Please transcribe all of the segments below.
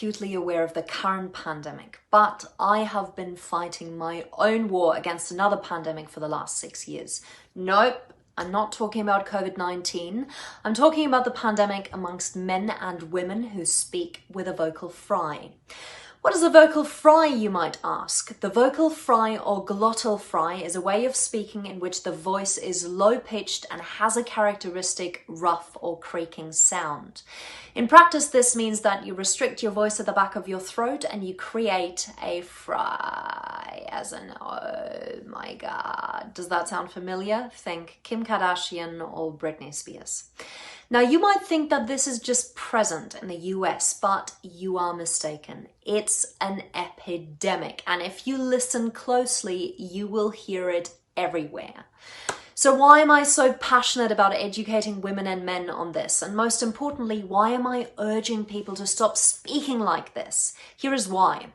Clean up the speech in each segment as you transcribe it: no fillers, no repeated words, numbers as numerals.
acutely aware of the current pandemic, but I have been fighting my own war against another pandemic for the last 6 years. Nope, I'm not talking about COVID-19. I'm talking about the pandemic amongst men and women who speak with a vocal fry. What is a vocal fry, you might ask? The vocal fry or glottal fry is a way of speaking in which the voice is low-pitched and has a characteristic rough or creaking sound. In practice, this means that you restrict your voice at the back of your throat and you create a fry, as in, oh my God. Does that sound familiar? Think Kim Kardashian or Britney Spears. Now, you might think that this is just present in the US, but you are mistaken. It's an epidemic, and if you listen closely, you will hear it everywhere. So why am I so passionate about educating women and men on this? And most importantly, why am I urging people to stop speaking like this? Here is why.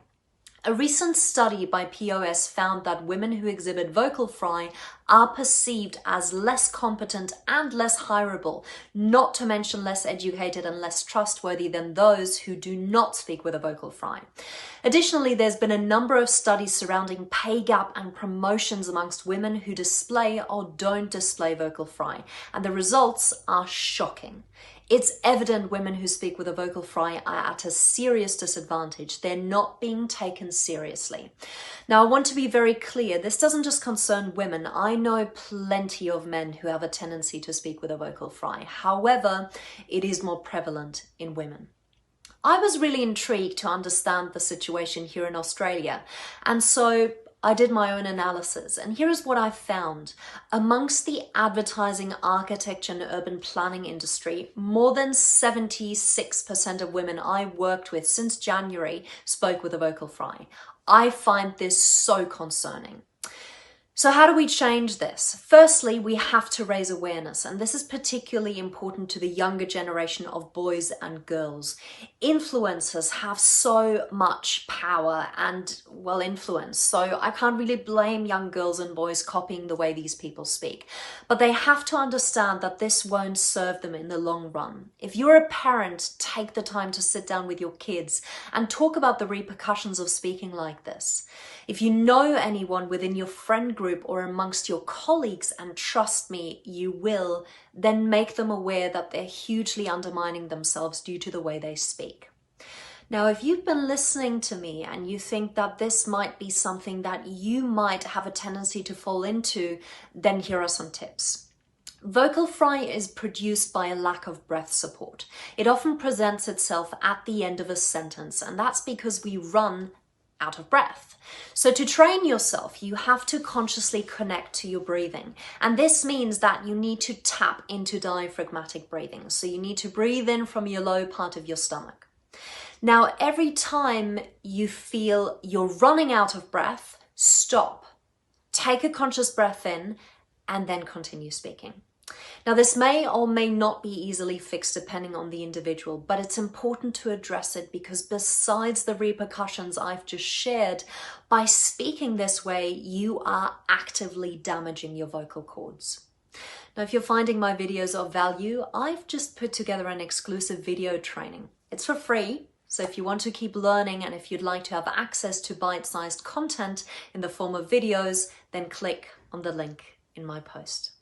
A recent study by POS found that women who exhibit vocal fry are perceived as less competent and less hireable, not to mention less educated and less trustworthy than those who do not speak with a vocal fry. Additionally, there's been a number of studies surrounding pay gap and promotions amongst women who display or don't display vocal fry, and the results are shocking. It's evident women who speak with a vocal fry are at a serious disadvantage. They're not being taken seriously. Now, I want to be very clear. This doesn't just concern women. I know plenty of men who have a tendency to speak with a vocal fry. However, it is more prevalent in women. I was really intrigued to understand the situation here in Australia, and so I did my own analysis, and here is what I found. Amongst the advertising, architecture and urban planning industry, more than 76% of women I worked with since January spoke with a vocal fry. I find this so concerning. So how do we change this? Firstly, we have to raise awareness, and this is particularly important to the younger generation of boys and girls. Influencers have so much power and, well, influence, so I can't really blame young girls and boys copying the way these people speak. But they have to understand that this won't serve them in the long run. If you're a parent, take the time to sit down with your kids and talk about the repercussions of speaking like this. If you know anyone within your friend group or amongst your colleagues, and trust me, you will, then make them aware that they're hugely undermining themselves due to the way they speak. Now, if you've been listening to me and you think that this might be something that you might have a tendency to fall into, then here are some tips. Vocal fry is produced by a lack of breath support. It often presents itself at the end of a sentence, and that's because we run out of breath. So to train yourself, you have to consciously connect to your breathing. And this means that you need to tap into diaphragmatic breathing. So you need to breathe in from your low part of your stomach. Now, every time you feel you're running out of breath, stop. Take a conscious breath in and then continue speaking. Now, this may or may not be easily fixed depending on the individual, but it's important to address it because besides the repercussions I've just shared, by speaking this way, you are actively damaging your vocal cords. Now, if you're finding my videos of value, I've just put together an exclusive video training. It's for free, so if you want to keep learning and if you'd like to have access to bite-sized content in the form of videos, then click on the link in my post.